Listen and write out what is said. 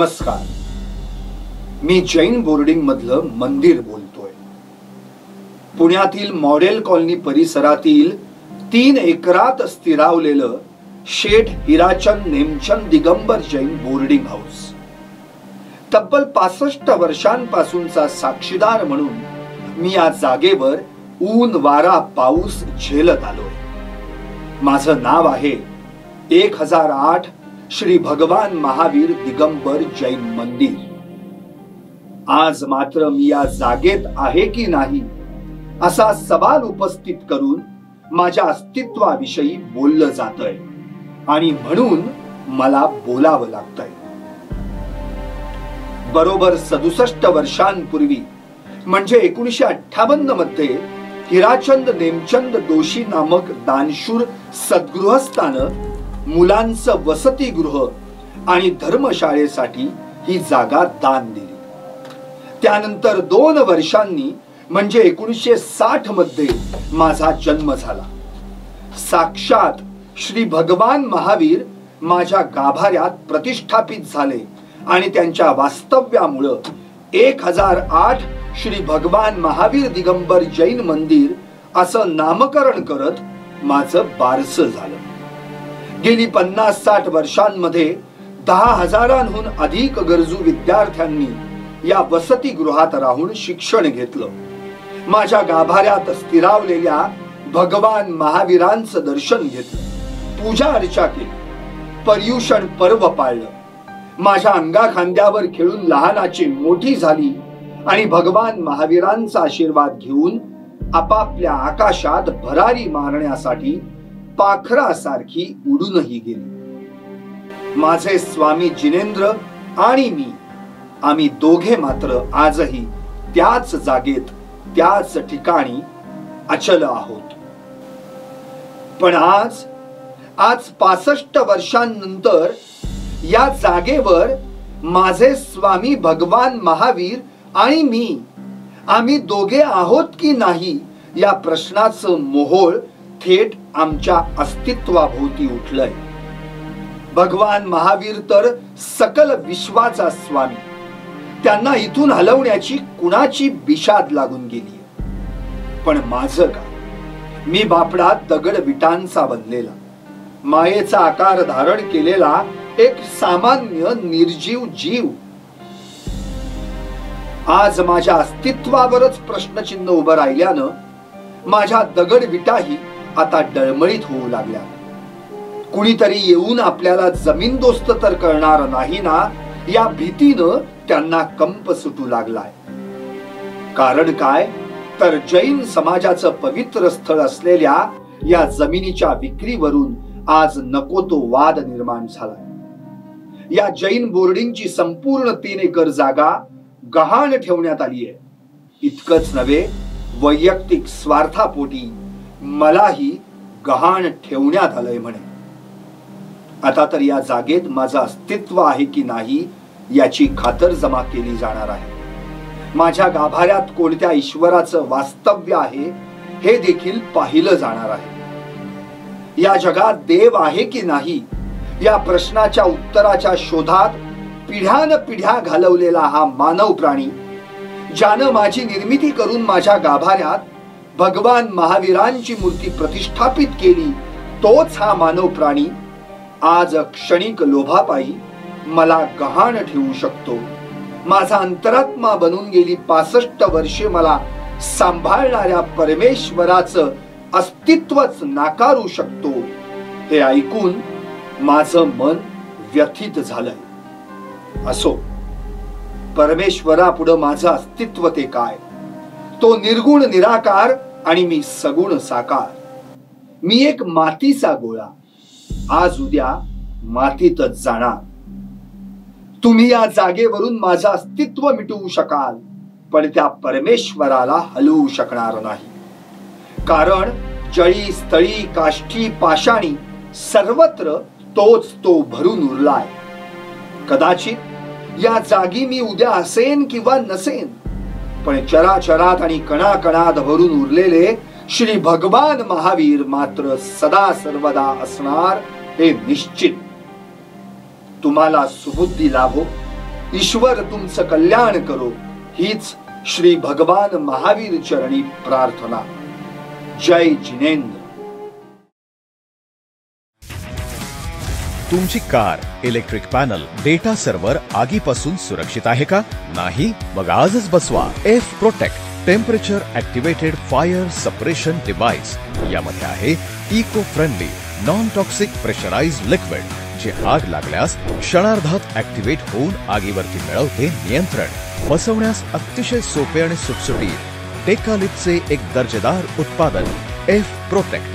नमस्कार. मी जैन बोर्डिंग मधलं मंदिर बोलतोय. पुण्यातील मॉडेल कॉलनी परिसरातील 3 एकरात स्थिरावलेलं शेठ हिराचंद नेमचंद दिगंबर जैन बोर्डिंग हाऊस तब्बल 65 वर्षांपासूनचा साक्षीदार म्हणून मी या जागेवर ऊन वारा पाऊस झेलत आलोय. माझं नाव आहे 1008 श्री भगवान महावीर दिगंबर जैन मंदिर. आज मात्र मी या जागेत आहे की नाही असा सवाल उपस्थित करून माझ्या अस्तित्वाविषयी बोललं जातंय आणि म्हणून मला बोलावं लागतंय. बरोबर 67 वर्षांपूर्वी म्हणजे 1958 मध्ये हिराचंद नेमचंद दोशी नामक दानशूर सद्गृहस्थानं मुलांचं वसतिगृह आणि धर्मशाळेसाठी ही जागा दान दिली. त्यानंतर 2 वर्षांनी म्हणजे 1960 मध्ये माझा जन्म झाला. साक्षात श्री भगवान महावीर माझ्या गाभाऱ्यात प्रतिष्ठापित झाले आणि त्यांच्या वास्तव्यामुळे 1008 श्री भगवान महावीर दिगंबर जैन मंदिर असं नामकरण करत माझं बारसं झालं. गेली 50-60 वर्षांमध्ये 10,000हून अधिक गरजू विद्यार्थ्यांनी या वसतिगृहात राहून शिक्षण घेतलं. माझ्या गाभाऱ्यात स्थिरावलेल्या भगवान महावीरांचं दर्शन घेतलं, पूजा अर्चा केली, पर्युषण पर्व पाळलं. माझ्या अंगाखांद्यावर खेळून लहानाची मोठी झाली आणि भगवान महावीरांचा आशीर्वाद घेऊन आपापल्या आकाशात भरारी मारण्यासाठी पाखरासारखी उडूनही गेली. माझे स्वामी जिनेंद्र आणि मी आम्ही दोघे मात्र आजही त्याच जागेत त्याच ठिकाणी अचल आहोत. पण आज 65 वर्षांनंतर या जागेवर माझे स्वामी भगवान महावीर आणि मी आम्ही दोघे आहोत की नाही या प्रश्नाचं मोहोळ थेट आमच्या अस्तित्वाभोवती उठलंय. भगवान महावीर तर सकल विश्वाचा स्वामी, त्यांना इथून हलवण्याची कुणाची बिशाद लागून गेली. पण माझं का? मी बापडा दगड विटांचा बनलेला, मायेचा आकार धारण केलेला एक सामान्य निर्जीव जीव. आज माझ्या अस्तित्वावरच प्रश्नचिन्ह उभं राहिल्यानं माझ्या दगड विटाही आता डळमळीत होऊ लागल्या. कुणीतरी येऊन आपल्याला जमीनदोस्त तर करणार नाही ना या भीतीनं त्यांना कंप सुटू लागलाय. कारण काय तर जैन समाजाचं पवित्र स्थळ असलेल्या या जमिनीच्या विक्रीवरून आज नको तो वाद निर्माण झालाय. या जैन बोर्डिंगची संपूर्ण 3 एकर जागा गहाण ठेवण्यात आली आहे. इतकंच नव्हे, वैयक्तिक स्वार्थापोटी मलाही गहाण ठेवण्यात आलंय म्हणे. आता तर या जागेत माझं अस्तित्व आहे की नाही याची खातरजमा केली जाणार आहे. माझ्या गाभाऱ्यात कोणत्या ईश्वराचं वास्तव्य आहे हे देखील पाहिलं जाणार आहे. या जगात देव आहे की नाही या प्रश्नाच्या उत्तराच्या शोधात पिढ्यानपिढ्या घालवलेला हा मानव प्राणी, ज्यानं माझी निर्मिती करून माझ्या गाभाऱ्यात भगवान महावीरांची मूर्ती प्रतिष्ठापित केली, तोच हा मानव प्राणी आज क्षणिक लोभापायी मला गहाण ठेवू शकतो. माझा अंतरात्मा बनून गेली 65 वर्षे मला सांभाळणाऱ्या परमेश्वराचं अस्तित्वच नाकारू शकतो. हे ऐकून माझं मन व्यथित झालंय. असो, परमेश्वरापुढं माझं अस्तित्व ते काय? तो निर्गुण निराकार आणि मी सगुण साकार. मी एक मातीचा गोळा, आज उद्या मातीतच जाणार. तुम्ही या जागेवरून माझं अस्तित्व मिटवू शकाल, पण त्या परमेश्वराला हलवू शकणार नाही. कारण जळी स्थळी काष्ठी पाषाणी सर्वत्र तोच तो भरून उरलाय. कदाचित या जागी मी उद्या असेन किंवा नसेन, पण चराचरात आणि कणाकणात भरून उरलेले श्री भगवान महावीर मात्र सदा सर्वदा असणार हे निश्चित. तुम्हाला सुबुद्धी लाभो, ईश्वर तुमचं कल्याण करो, हीच श्री भगवान महावीर चरणी प्रार्थना. जय जिनेंद्र. तुमची car, electric panel, data server आगीपासून सुरक्षित आहे का? नाही? मग आजच बसवा F protect temperature activated fire suppression device. यामध्ये आहे eco friendly non toxic pressurised liquid, जे आग लागल्यास क्षणार्धात ऍक्टिव्हेट होऊन आगीवरती मिळवते नियंत्रण. बसवण्यास अतिशय सोपे आणि सुटसुटीत टेकालिपचे एक दर्जेदार उत्पादन एफ प्रोटेक्ट.